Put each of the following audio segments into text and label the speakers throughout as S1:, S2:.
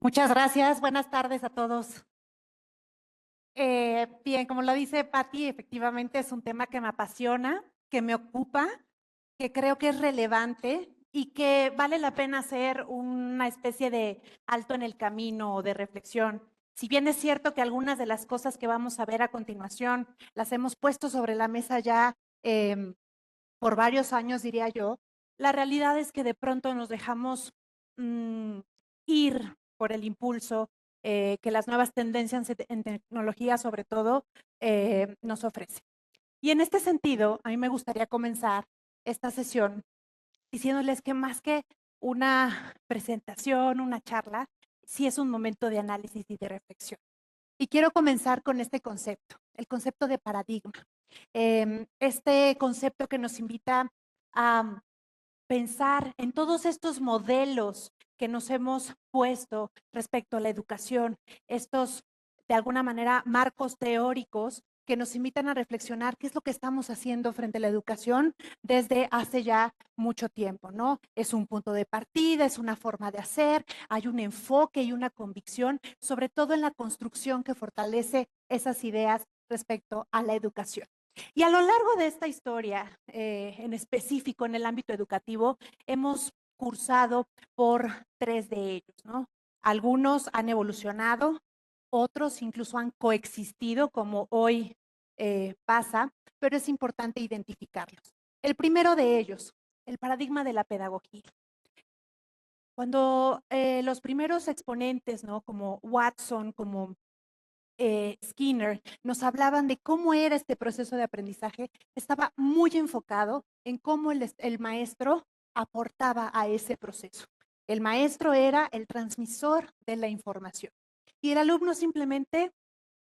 S1: Muchas gracias. Buenas tardes a todos. Bien, como lo dice Patti, efectivamente es un tema que me apasiona, que me ocupa, que creo que es relevante y que vale la pena hacer una especie de alto en el camino o de reflexión. Si bien es cierto que algunas de las cosas que vamos a ver a continuación las hemos puesto sobre la mesa ya por varios años, diría yo, la realidad es que de pronto nos dejamos mm, ir por el impulso que las nuevas tendencias en tecnología, sobre todo, nos ofrecen. Y en este sentido, a mí me gustaría comenzar esta sesión diciéndoles que más que una presentación, una charla, sí es un momento de análisis y de reflexión. Y quiero comenzar con este concepto, el concepto de paradigma. Este concepto que nos invita a pensar en todos estos modelos que nos hemos puesto respecto a la educación, estos, de alguna manera, marcos teóricos que nos invitan a reflexionar qué es lo que estamos haciendo frente a la educación desde hace ya mucho tiempo, ¿no? Es un punto de partida, es una forma de hacer, hay un enfoque y una convicción, sobre todo en la construcción que fortalece esas ideas respecto a la educación. Y a lo largo de esta historia, en específico en el ámbito educativo, hemos cursado por tres de ellos, ¿no? Algunos han evolucionado, otros incluso han coexistido, como hoy pasa, pero es importante identificarlos. El primero de ellos, el paradigma de la pedagogía. Cuando los primeros exponentes, ¿no? Como Watson, como Skinner, nos hablaban de cómo era este proceso de aprendizaje, estaba muy enfocado en cómo el maestro aportaba a ese proceso. El maestro era el transmisor de la información y el alumno simplemente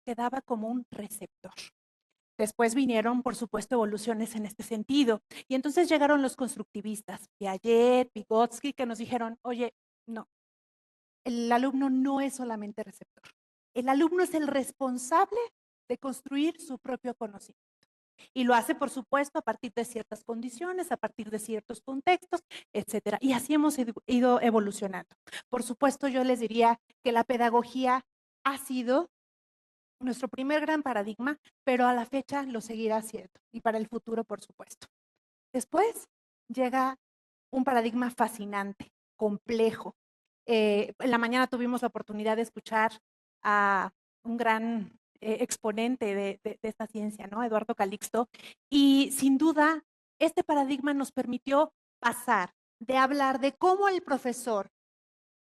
S1: quedaba como un receptor. Después vinieron, por supuesto, evoluciones en este sentido. Y entonces llegaron los constructivistas, Piaget, Vygotsky, que nos dijeron, oye, no, el alumno no es solamente receptor. El alumno es el responsable de construir su propio conocimiento. Y lo hace, por supuesto, a partir de ciertas condiciones, a partir de ciertos contextos, etcétera. Y así hemos ido evolucionando. Por supuesto, yo les diría que la pedagogía ha sido nuestro primer gran paradigma, pero a la fecha lo seguirá siendo. Y para el futuro, por supuesto. Después llega un paradigma fascinante, complejo. En la mañana tuvimos la oportunidad de escuchar a un gran exponente de esta ciencia, ¿no? Eduardo Calixto, y sin duda este paradigma nos permitió pasar de hablar de cómo el profesor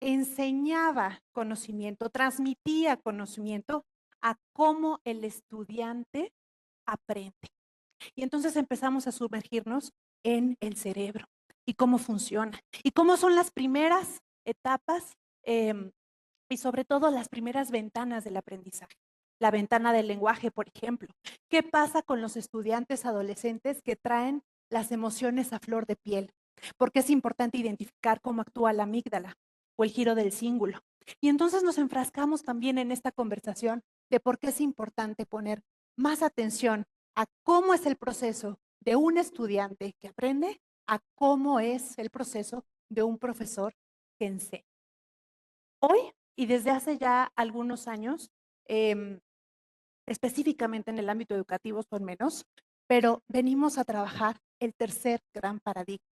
S1: enseñaba conocimiento, transmitía conocimiento, a cómo el estudiante aprende. Y entonces empezamos a sumergirnos en el cerebro y cómo funciona y cómo son las primeras etapas y sobre todo las primeras ventanas del aprendizaje. La ventana del lenguaje, por ejemplo. ¿Qué pasa con los estudiantes adolescentes que traen las emociones a flor de piel? Porque es importante identificar cómo actúa la amígdala o el giro del cíngulo. Y entonces nos enfrascamos también en esta conversación de por qué es importante poner más atención a cómo es el proceso de un estudiante que aprende a cómo es el proceso de un profesor que enseña. Hoy y desde hace ya algunos años, eh, específicamente en el ámbito educativo son menos, pero venimos a trabajar el tercer gran paradigma,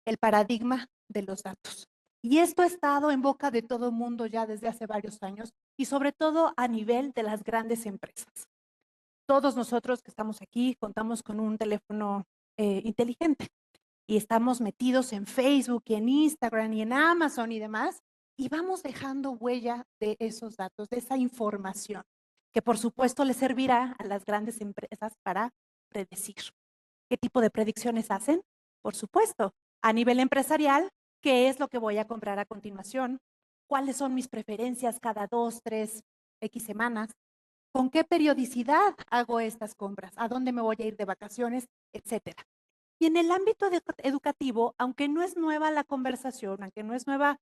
S1: el paradigma de los datos. Y esto ha estado en boca de todo el mundo ya desde hace varios años y sobre todo a nivel de las grandes empresas. Todos nosotros que estamos aquí contamos con un teléfono inteligente y estamos metidos en Facebook y en Instagram y en Amazon y demás, y vamos dejando huella de esos datos, de esa información, que por supuesto le servirá a las grandes empresas para predecir. ¿Qué tipo de predicciones hacen? Por supuesto, a nivel empresarial, ¿qué es lo que voy a comprar a continuación? ¿Cuáles son mis preferencias cada 2, 3, X semanas? ¿Con qué periodicidad hago estas compras? ¿A dónde me voy a ir de vacaciones? Etcétera. Y en el ámbito educativo, aunque no es nueva la conversación, aunque no es nueva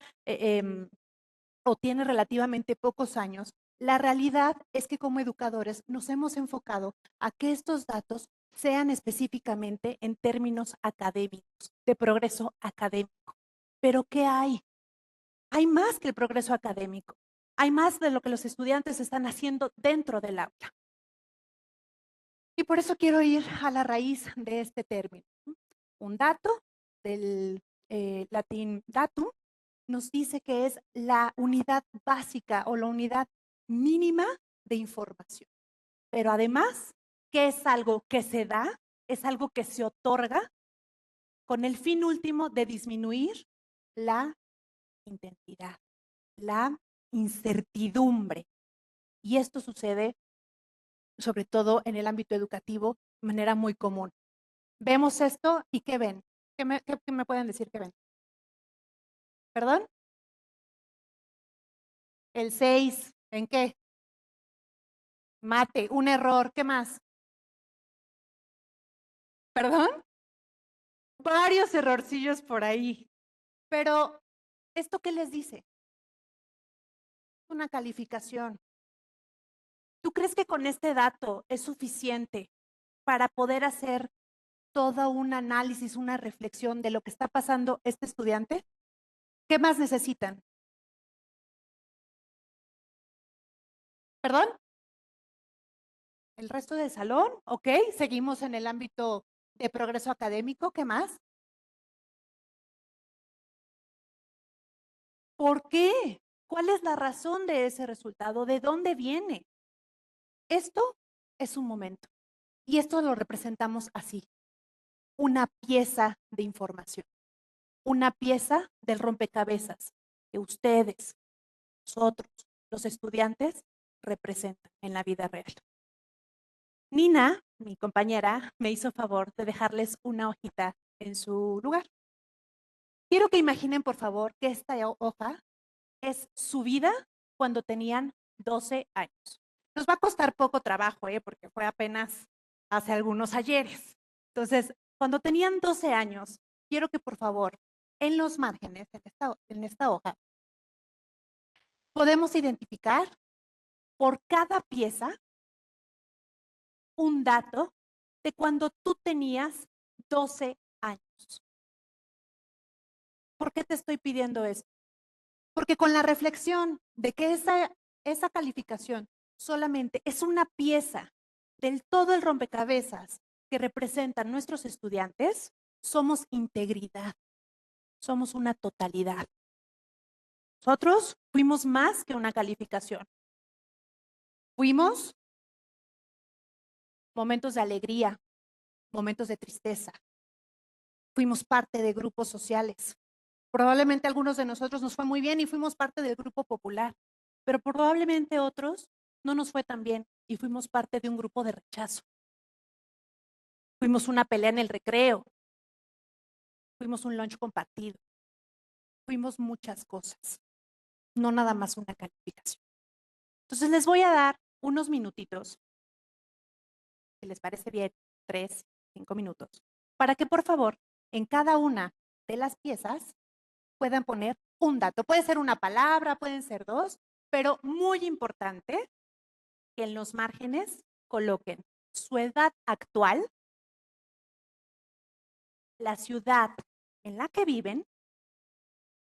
S1: o tiene relativamente pocos años, la realidad es que como educadores nos hemos enfocado a que estos datos sean específicamente en términos académicos, de progreso académico. Pero ¿qué hay? Hay más que el progreso académico. Hay más de lo que los estudiantes están haciendo dentro del aula. Y por eso quiero ir a la raíz de este término. Un dato del latín datum nos dice que es la unidad básica o la unidad mínima de información. Pero además, que es algo que se da, es algo que se otorga con el fin último de disminuir la intensidad, la incertidumbre. Y esto sucede sobre todo en el ámbito educativo de manera muy común. Vemos esto y ¿qué ven? ¿Qué me pueden decir que ven? ¿Perdón? El 6, ¿en qué? Mate, un error, ¿qué más? ¿Perdón? Varios errorcillos por ahí. Pero, ¿esto qué les dice? Una calificación. ¿Tú crees que con este dato es suficiente para poder hacer todo un análisis, una reflexión de lo que está pasando este estudiante? ¿Qué más necesitan? ¿Perdón? ¿El resto del salón? Ok, seguimos en el ámbito de progreso académico. ¿Qué más? ¿Por qué? ¿Cuál es la razón de ese resultado? ¿De dónde viene? Esto es un momento y esto lo representamos así, una pieza de información, una pieza del rompecabezas que ustedes, nosotros, los estudiantes, representan en la vida real. Nina, mi compañera, me hizo favor de dejarles una hojita en su lugar. Quiero que imaginen, por favor, que esta hoja es su vida cuando tenían 12 años. Nos va a costar poco trabajo, porque fue apenas hace algunos ayeres. Entonces, cuando tenían 12 años, quiero que por favor, en los márgenes, en esta hoja, podemos identificar por cada pieza un dato de cuando tú tenías 12 años. ¿Por qué te estoy pidiendo esto? Porque con la reflexión de que esa calificación solamente es una pieza del todo el rompecabezas que representan nuestros estudiantes, somos integridad, somos una totalidad. Nosotros fuimos más que una calificación. Fuimos momentos de alegría, momentos de tristeza. Fuimos parte de grupos sociales. Probablemente a algunos de nosotros nos fue muy bien y fuimos parte del grupo popular, pero probablemente otros no nos fue tan bien y fuimos parte de un grupo de rechazo. Fuimos una pelea en el recreo, fuimos un lunch compartido, fuimos muchas cosas, no nada más una calificación. Entonces les voy a dar unos minutitos, si les parece bien, 3, 5 minutos, para que por favor en cada una de las piezas puedan poner un dato. Puede ser una palabra, pueden ser dos, pero muy importante que en los márgenes coloquen su edad actual, la ciudad en la que viven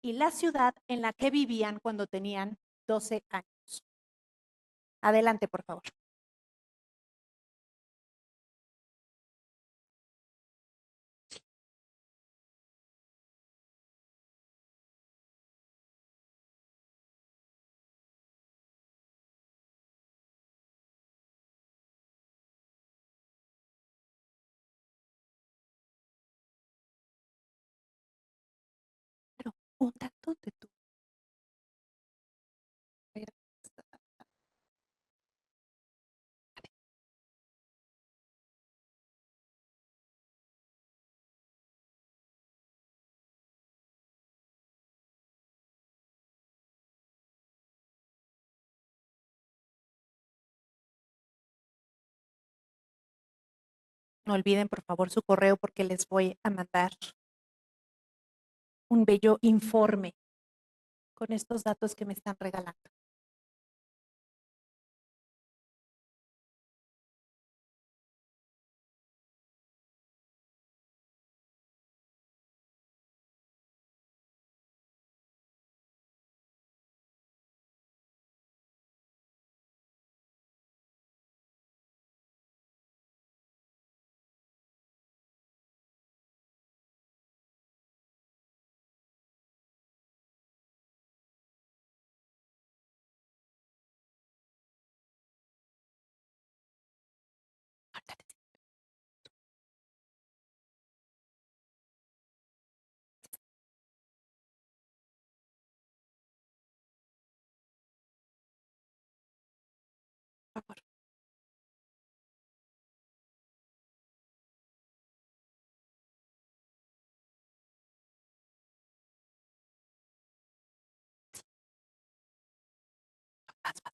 S1: y la ciudad en la que vivían cuando tenían 12 años. Adelante, por favor. Pero un dato de tu... No olviden, por favor, su correo porque les voy a mandar un bello informe con estos datos que me están regalando. Por favor. Vas, vas.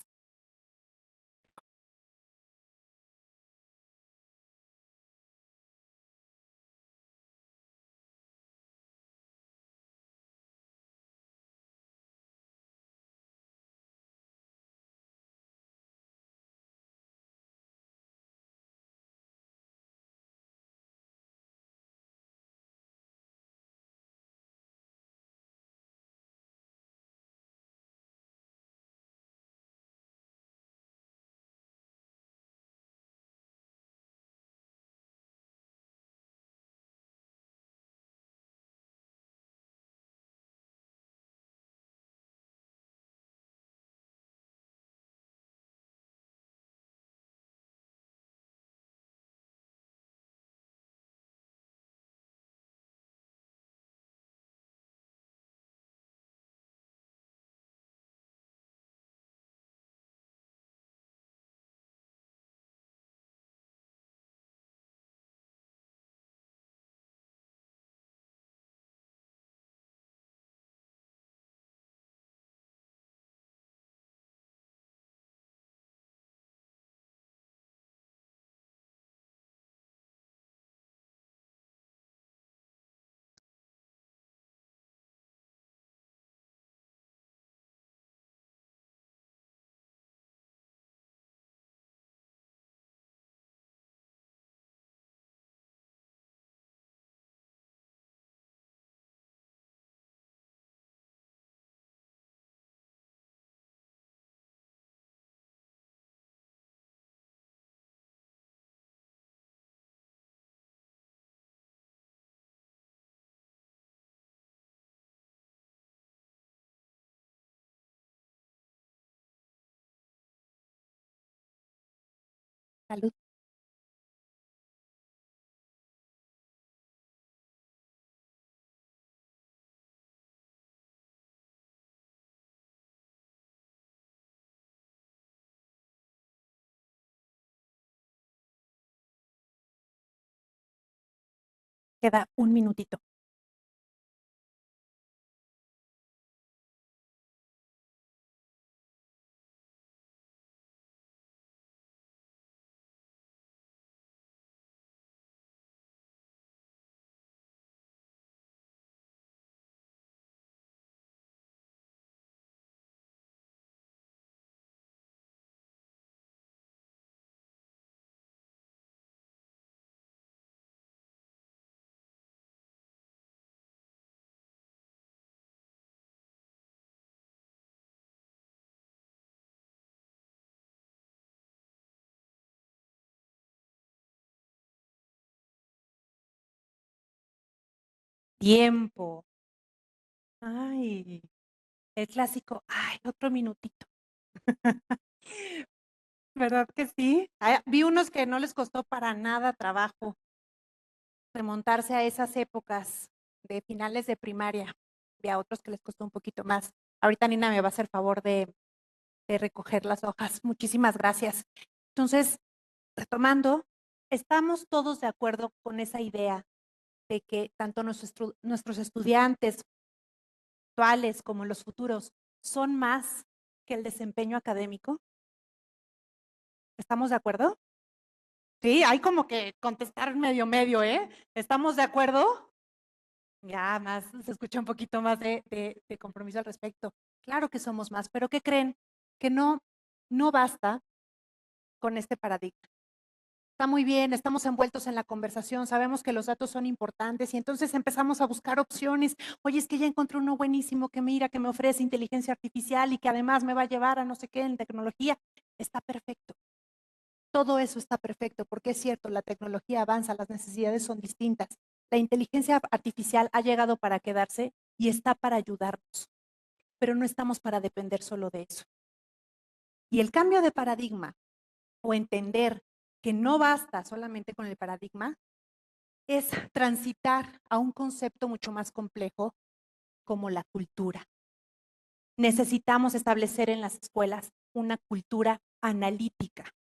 S1: Salud. Queda un minutito. Tiempo. Ay, el clásico. Ay, otro minutito. ¿Verdad que sí? Vi unos que no les costó para nada trabajo remontarse a esas épocas de finales de primaria. Vi a otros que les costó un poquito más. Ahorita Nina me va a hacer favor de recoger las hojas. Muchísimas gracias. Entonces, retomando, estamos todos de acuerdo con esa idea de que tanto nuestros estudiantes actuales como los futuros son más que el desempeño académico. ¿Estamos de acuerdo? Sí, hay como que contestar medio medio, ¿eh? ¿Estamos de acuerdo? Ya más, se escucha un poquito más de compromiso al respecto. Claro que somos más, pero ¿qué creen? Que no basta con este paradigma. Está muy bien, estamos envueltos en la conversación, sabemos que los datos son importantes y entonces empezamos a buscar opciones. Oye, es que ya encontré uno buenísimo que mira, que me ofrece inteligencia artificial y que además me va a llevar a no sé qué en tecnología. Está perfecto. Todo eso está perfecto porque es cierto, la tecnología avanza, las necesidades son distintas. La inteligencia artificial ha llegado para quedarse y está para ayudarnos, pero no estamos para depender solo de eso. Y el cambio de paradigma o entender que no basta solamente con el paradigma es transitar a un concepto mucho más complejo como la cultura. Necesitamos establecer en las escuelas una cultura analítica,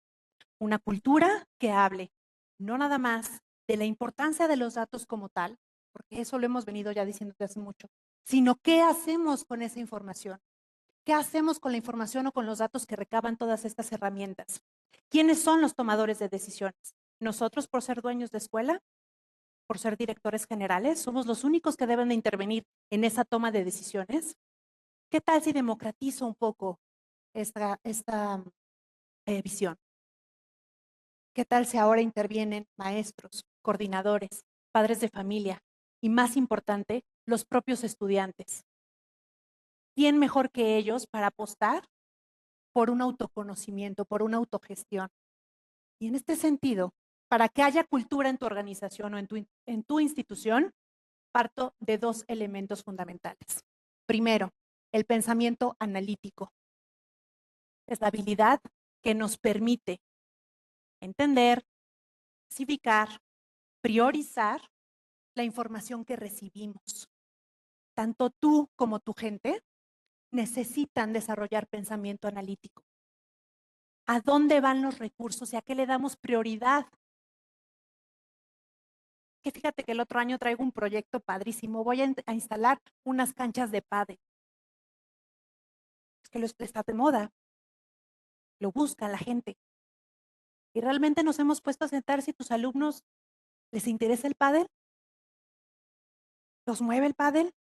S1: una cultura que hable no nada más de la importancia de los datos como tal, porque eso lo hemos venido ya diciendo desde hace mucho, sino qué hacemos con esa información. ¿Qué hacemos con la información o con los datos que recaban todas estas herramientas? ¿Quiénes son los tomadores de decisiones? ¿Nosotros por ser dueños de escuela? ¿Por ser directores generales? ¿Somos los únicos que deben de intervenir en esa toma de decisiones? ¿Qué tal si democratizo un poco esta visión? ¿Qué tal si ahora intervienen maestros, coordinadores, padres de familia y, más importante, los propios estudiantes? ¿Quién mejor que ellos para apostar por un autoconocimiento, por una autogestión? Y en este sentido, para que haya cultura en tu organización o en tu institución, parto de dos elementos fundamentales. Primero, el pensamiento analítico. Es la habilidad que nos permite entender, clasificar, priorizar la información que recibimos. Tanto tú como tu gente necesitan desarrollar pensamiento analítico. ¿A dónde van los recursos y a qué le damos prioridad? Que fíjate que el otro año traigo un proyecto padrísimo. Voy a instalar unas canchas de pádel. Es que está de moda. Lo busca la gente. Y realmente nos hemos puesto a sentar si tus alumnos les interesa el pádel, los mueve el pádel.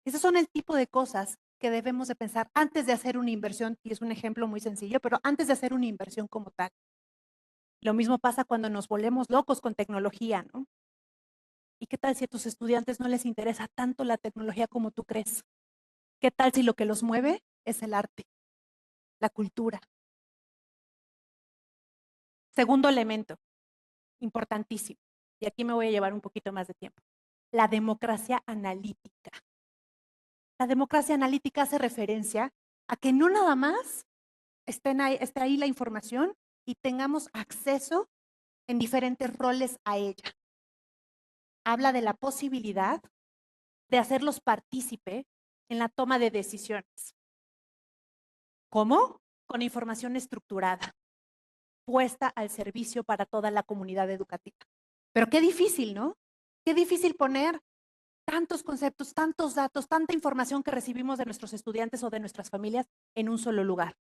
S1: Esos son el tipo de cosas que debemos de pensar antes de hacer una inversión, y es un ejemplo muy sencillo, pero antes de hacer una inversión como tal. Lo mismo pasa cuando nos volvemos locos con tecnología, ¿no? ¿Y qué tal si a tus estudiantes no les interesa tanto la tecnología como tú crees? ¿Qué tal si lo que los mueve es el arte, la cultura? Segundo elemento, importantísimo, y aquí me voy a llevar un poquito más de tiempo, la democracia analítica. La democracia analítica hace referencia a que no nada más esté ahí la información y tengamos acceso en diferentes roles a ella. Habla de la posibilidad de hacerlos partícipe en la toma de decisiones. ¿Cómo? Con información estructurada, puesta al servicio para toda la comunidad educativa. Pero qué difícil, ¿no? Qué difícil poner tantos conceptos, tantos datos, tanta información que recibimos de nuestros estudiantes o de nuestras familias en un solo lugar.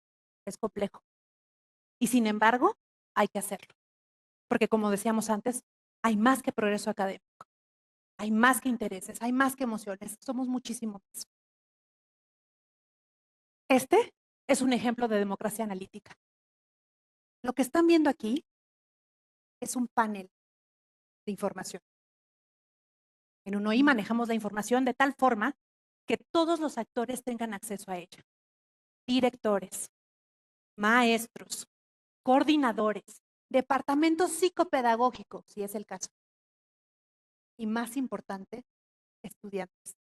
S1: Es complejo. Y sin embargo, hay que hacerlo. Porque como decíamos antes, hay más que progreso académico, hay más que intereses, hay más que emociones, somos muchísimo más. Este es un ejemplo de democracia analítica. Lo que están viendo aquí es un panel de información. En UNOI manejamos la información de tal forma que todos los actores tengan acceso a ella. Directores, maestros, coordinadores, departamentos psicopedagógicos, si es el caso. Y más importante, estudiantes.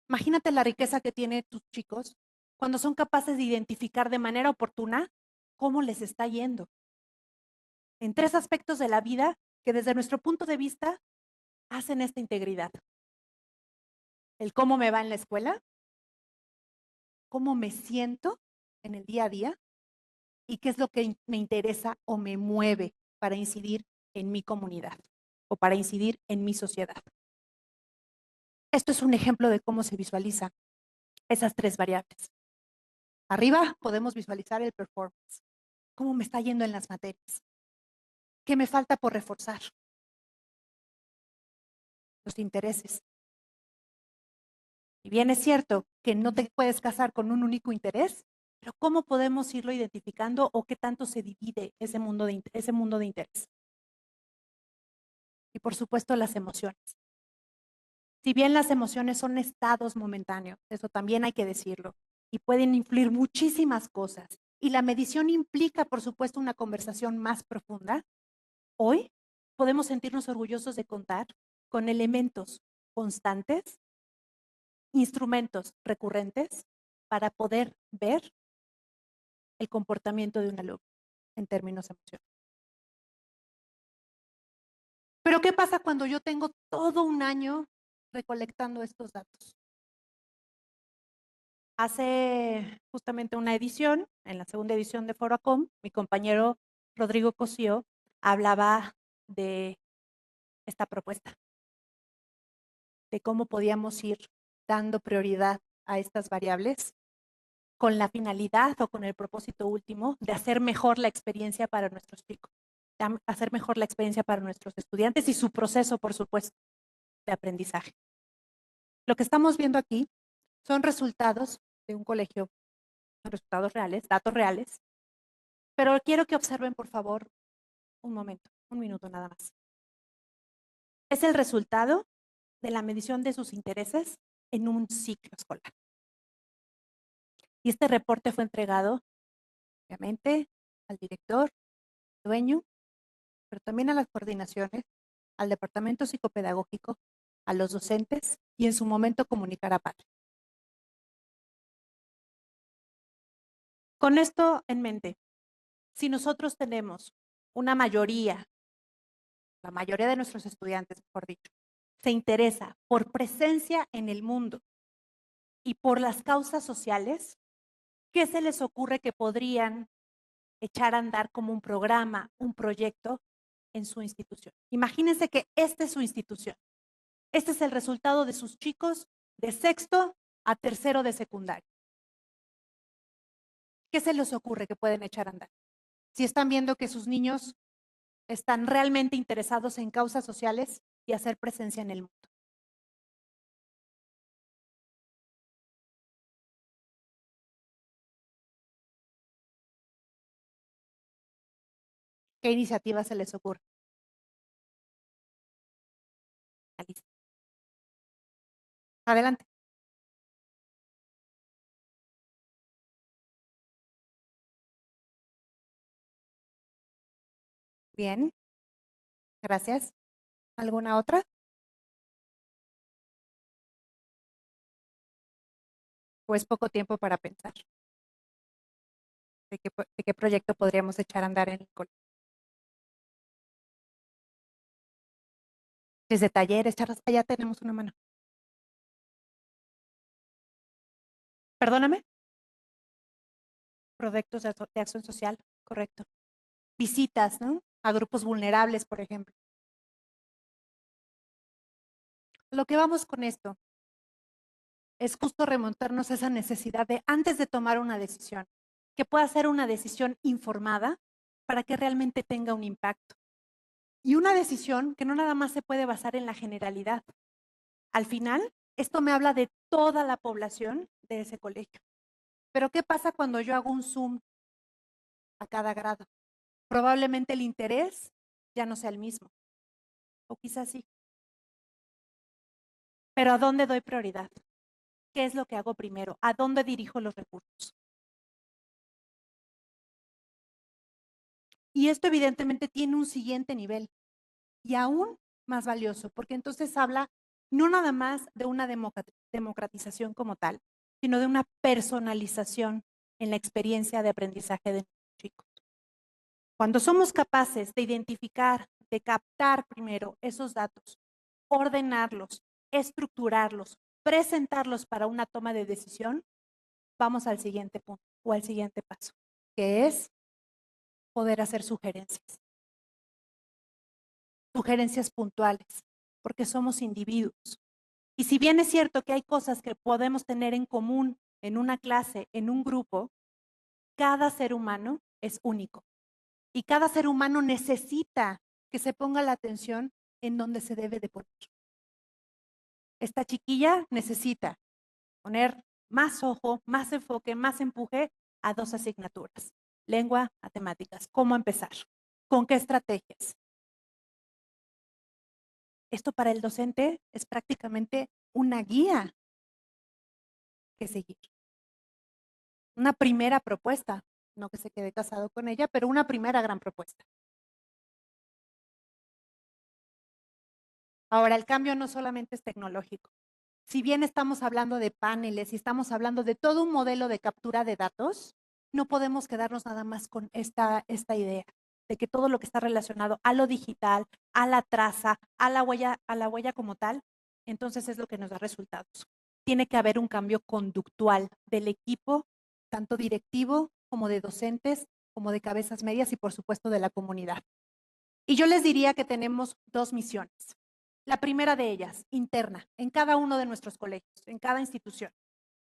S1: Imagínate la riqueza que tienen tus chicos cuando son capaces de identificar de manera oportuna cómo les está yendo. En tres aspectos de la vida que desde nuestro punto de vista hacen esta integridad. El cómo me va en la escuela, cómo me siento en el día a día y qué es lo que me interesa o me mueve para incidir en mi comunidad o para incidir en mi sociedad. Esto es un ejemplo de cómo se visualizan esas tres variables. Arriba podemos visualizar el performance, cómo me está yendo en las materias, qué me falta por reforzar, los intereses. Y bien es cierto que no te puedes casar con un único interés, pero ¿cómo podemos irlo identificando o qué tanto se divide ese mundo de interés? Y por supuesto las emociones. Si bien las emociones son estados momentáneos, eso también hay que decirlo, y pueden influir muchísimas cosas, y la medición implica, por supuesto, una conversación más profunda, hoy podemos sentirnos orgullosos de contar con elementos constantes, instrumentos recurrentes para poder ver el comportamiento de un alumno en términos emocionales. Pero ¿qué pasa cuando yo tengo todo un año recolectando estos datos? Hace justamente una edición, en la segunda edición de Foracom, mi compañero Rodrigo Cosío hablaba de esta propuesta, de cómo podíamos ir dando prioridad a estas variables con la finalidad o con el propósito último de hacer mejor la experiencia para nuestros chicos, de hacer mejor la experiencia para nuestros estudiantes y su proceso, por supuesto, de aprendizaje. Lo que estamos viendo aquí son resultados de un colegio, resultados reales, datos reales, pero quiero que observen, por favor, un momento, un minuto nada más. Es el resultado de la medición de sus intereses en un ciclo escolar. Y este reporte fue entregado, obviamente, al director, dueño, pero también a las coordinaciones, al departamento psicopedagógico, a los docentes y en su momento comunicar a padres. Con esto en mente, si nosotros tenemos una mayoría, la mayoría de nuestros estudiantes, mejor dicho, se interesa por presencia en el mundo y por las causas sociales, ¿qué se les ocurre que podrían echar a andar como un programa, un proyecto en su institución? Imagínense que esta es su institución. Este es el resultado de sus chicos de sexto a tercero de secundaria. ¿Qué se les ocurre que pueden echar a andar? Si están viendo que sus niños están realmente interesados en causas sociales y hacer presencia en el mundo. ¿Qué iniciativa se les ocurre? Alicia. Adelante. Bien, gracias. ¿Alguna otra? ¿O es poco tiempo para pensar? De qué proyecto podríamos echar a andar en el colegio? Desde talleres, charlas, allá tenemos una mano. Perdóname. Proyectos de acción social, correcto. Visitas, ¿no? A grupos vulnerables, por ejemplo. Lo que vamos con esto es justo remontarnos a esa necesidad de, antes de tomar una decisión, que pueda ser una decisión informada para que realmente tenga un impacto. Y una decisión que no nada más se puede basar en la generalidad. Al final, esto me habla de toda la población de ese colegio. Pero ¿qué pasa cuando yo hago un zoom a cada grado? Probablemente el interés ya no sea el mismo, o quizás sí. Pero ¿a dónde doy prioridad? ¿Qué es lo que hago primero? ¿A dónde dirijo los recursos? Y esto evidentemente tiene un siguiente nivel y aún más valioso, porque entonces habla no nada más de una democratización como tal, sino de una personalización en la experiencia de aprendizaje de los chicos. Cuando somos capaces de identificar, de captar primero esos datos, ordenarlos, estructurarlos, presentarlos para una toma de decisión, vamos al siguiente punto o al siguiente paso, que es poder hacer sugerencias. Sugerencias puntuales, porque somos individuos. Y si bien es cierto que hay cosas que podemos tener en común en una clase, en un grupo, cada ser humano es único. Y cada ser humano necesita que se ponga la atención en donde se debe de poner. Esta chiquilla necesita poner más ojo, más enfoque, más empuje a dos asignaturas, lengua, matemáticas. ¿Cómo empezar? ¿Con qué estrategias? Esto para el docente es prácticamente una guía que seguir. Una primera propuesta, no que se quede casado con ella, pero una primera gran propuesta. Ahora, el cambio no solamente es tecnológico. Si bien estamos hablando de paneles y estamos hablando de todo un modelo de captura de datos, no podemos quedarnos nada más con esta idea de que todo lo que está relacionado a lo digital, a la traza, a la huella como tal, entonces es lo que nos da resultados. tiene que haber un cambio conductual del equipo, tanto directivo como de docentes, como de cabezas medias y por supuesto de la comunidad. Y yo les diría que tenemos dos misiones. La primera de ellas, interna, en cada uno de nuestros colegios, en cada institución.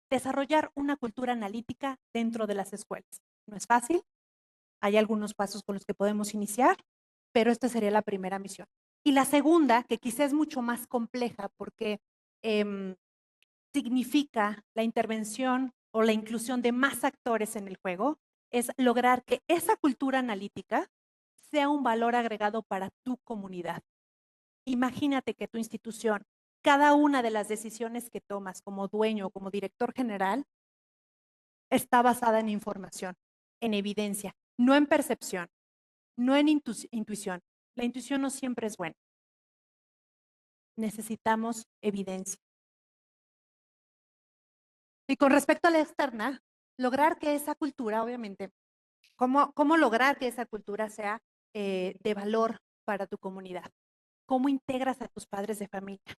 S1: Desarrollar una cultura analítica dentro de las escuelas. No es fácil, hay algunos pasos con los que podemos iniciar, pero esta sería la primera misión. Y la segunda, que quizá es mucho más compleja porque significa la intervención o la inclusión de más actores en el juego, es lograr que esa cultura analítica sea un valor agregado para tu comunidad. Imagínate que tu institución, cada una de las decisiones que tomas como dueño o como director general, está basada en información, en evidencia, no en percepción, no en intuición. La intuición no siempre es buena. Necesitamos evidencia. Y con respecto a la externa, lograr que esa cultura, obviamente, ¿cómo lograr que esa cultura sea de valor para tu comunidad? ¿Cómo integras a tus padres de familia?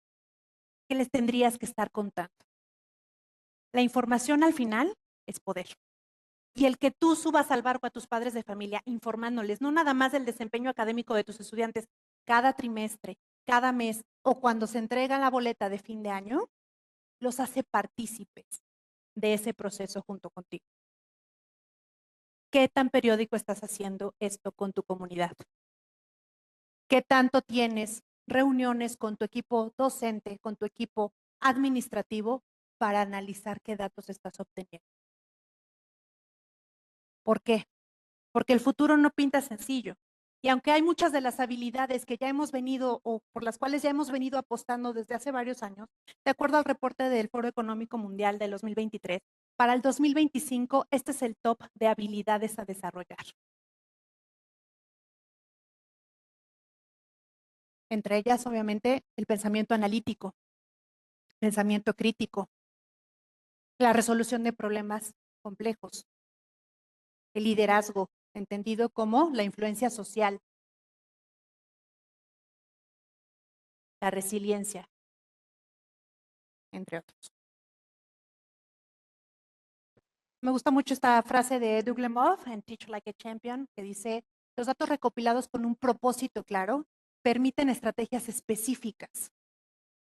S1: ¿Qué les tendrías que estar contando? La información al final es poder. Y el que tú subas al barco a tus padres de familia informándoles, no nada más del desempeño académico de tus estudiantes, cada trimestre, cada mes o cuando se entrega la boleta de fin de año, los hace partícipes de ese proceso junto contigo. ¿Qué tan periódico estás haciendo esto con tu comunidad? ¿Qué tanto tienes reuniones con tu equipo docente, con tu equipo administrativo para analizar qué datos estás obteniendo? ¿Por qué? Porque el futuro no pinta sencillo. Y aunque hay muchas de las habilidades que ya hemos venido o por las cuales ya hemos venido apostando desde hace varios años, de acuerdo al reporte del Foro Económico Mundial del 2023, para el 2025 este es el top de habilidades a desarrollar. Entre ellas, obviamente, el pensamiento analítico, pensamiento crítico, la resolución de problemas complejos, el liderazgo, entendido como la influencia social, la resiliencia, entre otros. Me gusta mucho esta frase de Doug Lemov en Teach Like a Champion, que dice, los datos recopilados con un propósito claro permiten estrategias específicas,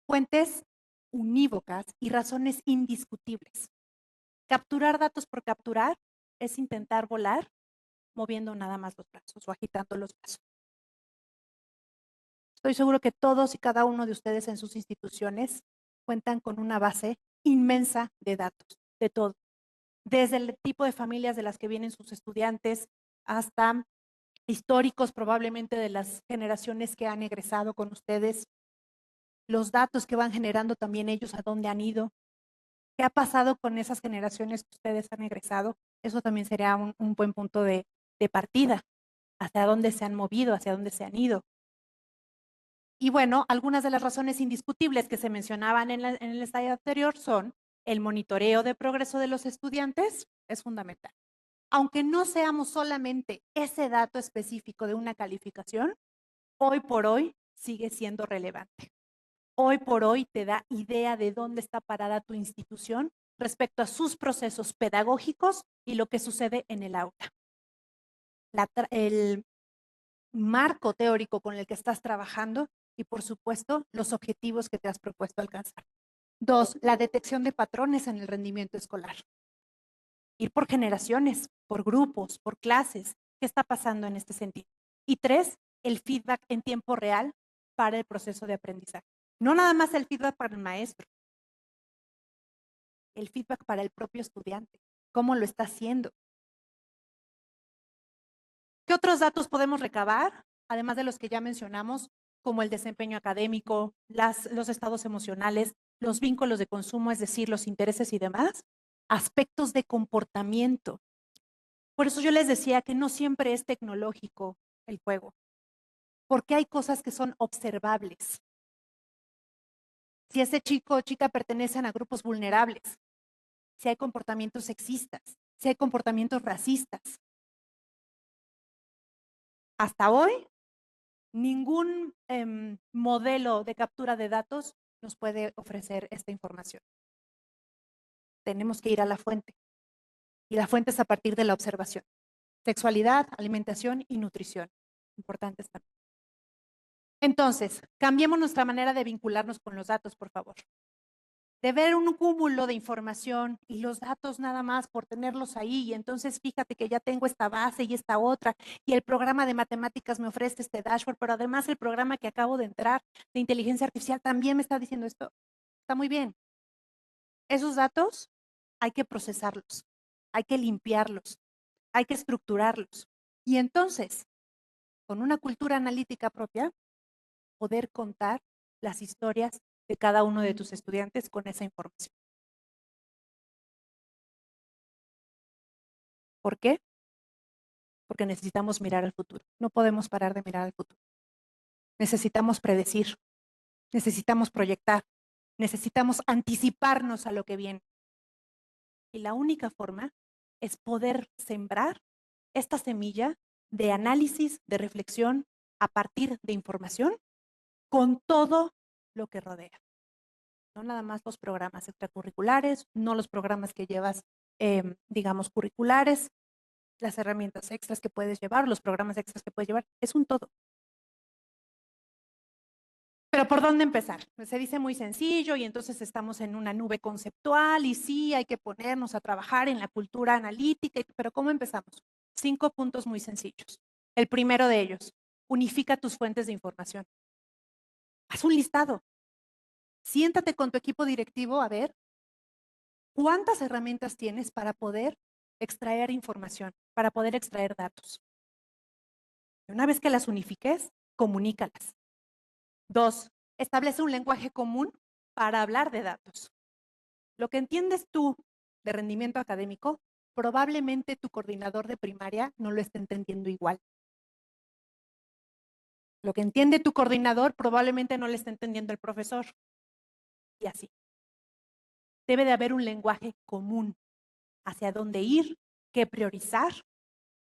S1: fuentes unívocas y razones indiscutibles. Capturar datos por capturar es intentar volar moviendo nada más los brazos o agitando los brazos. Estoy seguro que todos y cada uno de ustedes en sus instituciones cuentan con una base inmensa de datos, de todo. Desde el tipo de familias de las que vienen sus estudiantes hasta históricos probablemente de las generaciones que han egresado con ustedes, los datos que van generando también ellos, a dónde han ido, qué ha pasado con esas generaciones que ustedes han egresado, eso también sería un buen punto de partida, hacia dónde se han movido, hacia dónde se han ido. Y bueno, algunas de las razones indiscutibles que se mencionaban en el slide anterior son el monitoreo de progreso de los estudiantes, es fundamental. Aunque no seamos solamente ese dato específico de una calificación, hoy por hoy sigue siendo relevante. Hoy por hoy te da idea de dónde está parada tu institución respecto a sus procesos pedagógicos y lo que sucede en el aula. El marco teórico con el que estás trabajando y, por supuesto, los objetivos que te has propuesto alcanzar. 2, la detección de patrones en el rendimiento escolar. Ir por generaciones, por grupos, por clases. ¿Qué está pasando en este sentido? Y 3, el feedback en tiempo real para el proceso de aprendizaje. No nada más el feedback para el maestro, el feedback para el propio estudiante. ¿Cómo lo está haciendo? ¿Qué otros datos podemos recabar? Además de los que ya mencionamos, como el desempeño académico, los estados emocionales, los vínculos de consumo, es decir, los intereses y demás, aspectos de comportamiento. Por eso yo les decía que no siempre es tecnológico el juego, porque hay cosas que son observables. Si ese chico o chica pertenecen a grupos vulnerables, si hay comportamientos sexistas, si hay comportamientos racistas. Hasta hoy, ningún modelo de captura de datos nos puede ofrecer esta información. tenemos que ir a la fuente. Y la fuente es a partir de la observación. Sexualidad, alimentación y nutrición. Importantes también. Entonces, cambiemos nuestra manera de vincularnos con los datos, por favor. De ver un cúmulo de información y los datos nada más por tenerlos ahí. Y entonces fíjate que ya tengo esta base y esta otra. Y el programa de matemáticas me ofrece este dashboard, pero además el programa que acabo de entrar de inteligencia artificial también me está diciendo esto. Está muy bien. Esos datos hay que procesarlos, hay que limpiarlos, hay que estructurarlos. Y entonces, con una cultura analítica propia, poder contar las historias de cada uno de tus estudiantes con esa información. ¿Por qué? Porque necesitamos mirar al futuro. No podemos parar de mirar al futuro. Necesitamos predecir, necesitamos proyectar, necesitamos anticiparnos a lo que viene. Y la única forma es poder sembrar esta semilla de análisis, de reflexión a partir de información con todo lo que rodea. No nada más los programas extracurriculares, no los programas que llevas, digamos, curriculares, las herramientas extras que puedes llevar, los programas extras que puedes llevar, es un todo. Pero ¿por dónde empezar? Pues se dice muy sencillo y entonces estamos en una nube conceptual y sí, hay que ponernos a trabajar en la cultura analítica, pero ¿cómo empezamos? 5 puntos muy sencillos. El primero de ellos, unifica tus fuentes de información. Haz un listado. Siéntate con tu equipo directivo a ver cuántas herramientas tienes para poder extraer información, para poder extraer datos. Y una vez que las unifiques, comunícalas. 2, establece un lenguaje común para hablar de datos. Lo que entiendes tú de rendimiento académico, probablemente tu coordinador de primaria no lo esté entendiendo igual. Lo que entiende tu coordinador probablemente no le esté entendiendo el profesor. Y así. Debe de haber un lenguaje común hacia dónde ir, qué priorizar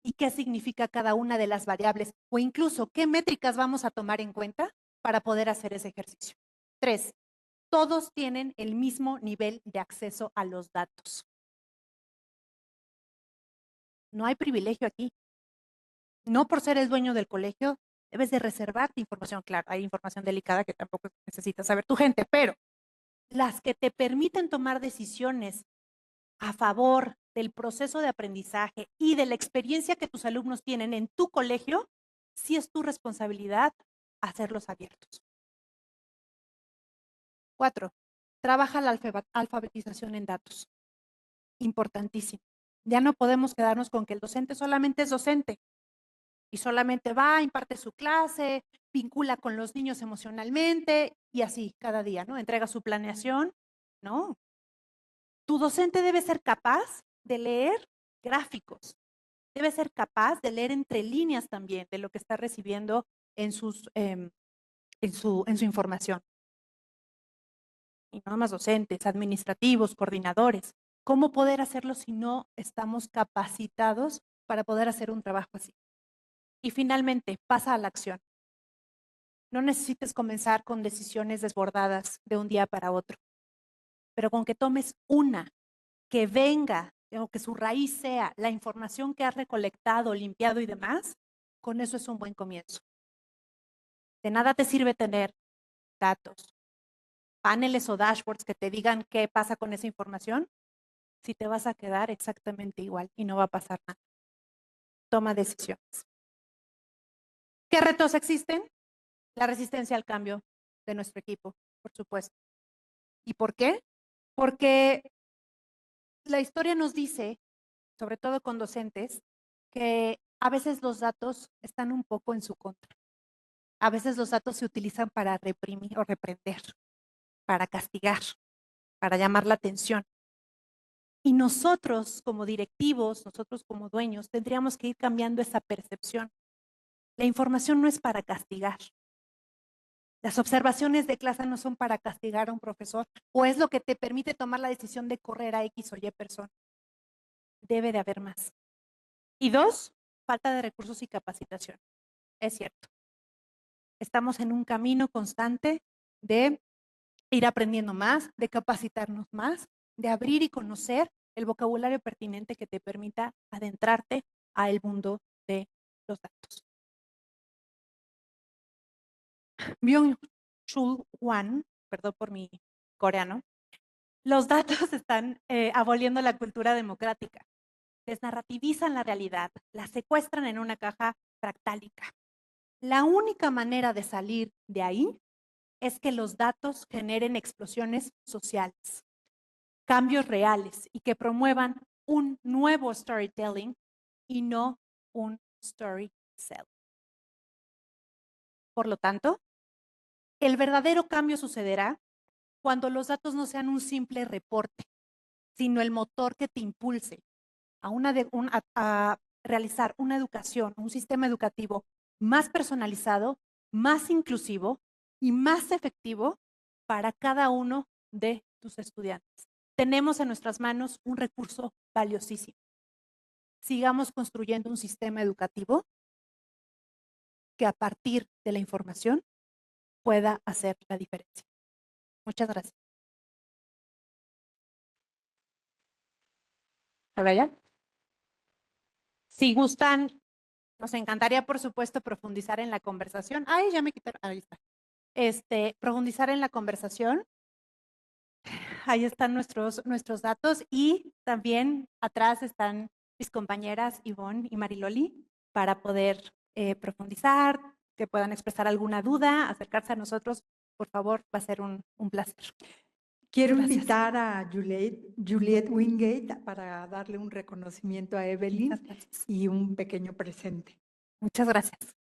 S1: y qué significa cada una de las variables o incluso qué métricas vamos a tomar en cuenta para poder hacer ese ejercicio. 3, todos tienen el mismo nivel de acceso a los datos. No hay privilegio aquí. No por ser el dueño del colegio, debes de reservarte información. Claro, hay información delicada que tampoco necesitas saber tu gente, pero las que te permiten tomar decisiones a favor del proceso de aprendizaje y de la experiencia que tus alumnos tienen en tu colegio, sí es tu responsabilidad hacerlos abiertos. 4, trabaja la alfabetización en datos. Importantísimo. Ya no podemos quedarnos con que el docente solamente es docente y solamente va, imparte su clase, vincula con los niños emocionalmente y así cada día, ¿no? Entrega su planeación. No. Tu docente debe ser capaz de leer gráficos, debe ser capaz de leer entre líneas también de lo que está recibiendo en, en su información. Y no más docentes, administrativos, coordinadores. ¿Cómo poder hacerlo si no estamos capacitados para poder hacer un trabajo así? Y finalmente, pasa a la acción. No necesites comenzar con decisiones desbordadas de un día para otro, pero con que tomes una que venga o que su raíz sea la información que has recolectado, limpiado y demás, con eso es un buen comienzo. De nada te sirve tener datos, paneles o dashboards que te digan qué pasa con esa información si te vas a quedar exactamente igual y no va a pasar nada. Toma decisiones. ¿Qué retos existen? La resistencia al cambio de nuestro equipo, por supuesto. ¿Y por qué? Porque la historia nos dice, sobre todo con docentes, que a veces los datos están un poco en su contra. A veces los datos se utilizan para reprimir o reprender, para castigar, para llamar la atención. Y nosotros como directivos, nosotros como dueños, tendríamos que ir cambiando esa percepción. La información no es para castigar. Las observaciones de clase no son para castigar a un profesor o es lo que te permite tomar la decisión de correr a X o Y persona. Debe de haber más. Y 2, falta de recursos y capacitación. Es cierto. Estamos en un camino constante de ir aprendiendo más, de capacitarnos más, de abrir y conocer el vocabulario pertinente que te permita adentrarte al mundo de los datos. Byung-Chul Hwan, perdón por mi coreano, los datos están aboliendo la cultura democrática, desnarrativizan la realidad, la secuestran en una caja fractálica. La única manera de salir de ahí es que los datos generen explosiones sociales, cambios reales y que promuevan un nuevo storytelling y no un story sell. Por lo tanto, el verdadero cambio sucederá cuando los datos no sean un simple reporte, sino el motor que te impulse a realizar una educación, un sistema educativo más personalizado, más inclusivo y más efectivo para cada uno de tus estudiantes. Tenemos en nuestras manos un recurso valiosísimo. Sigamos construyendo un sistema educativo que a partir de la información pueda hacer la diferencia. Muchas gracias. ¿Ahora ya? Si gustan, nos encantaría, por supuesto, profundizar en la conversación. Ay, ya me quitaron. Ahí está. Profundizar en la conversación. Ahí están nuestros datos y también atrás están mis compañeras Ivonne y Mariloli para poder profundizar, que puedan expresar alguna duda, acercarse a nosotros. Por favor, va a ser un placer.
S2: Quiero
S1: Gracias.
S2: invitar a Juliet Wingate para darle un reconocimiento a Evelyn y un pequeño presente.
S1: Muchas gracias.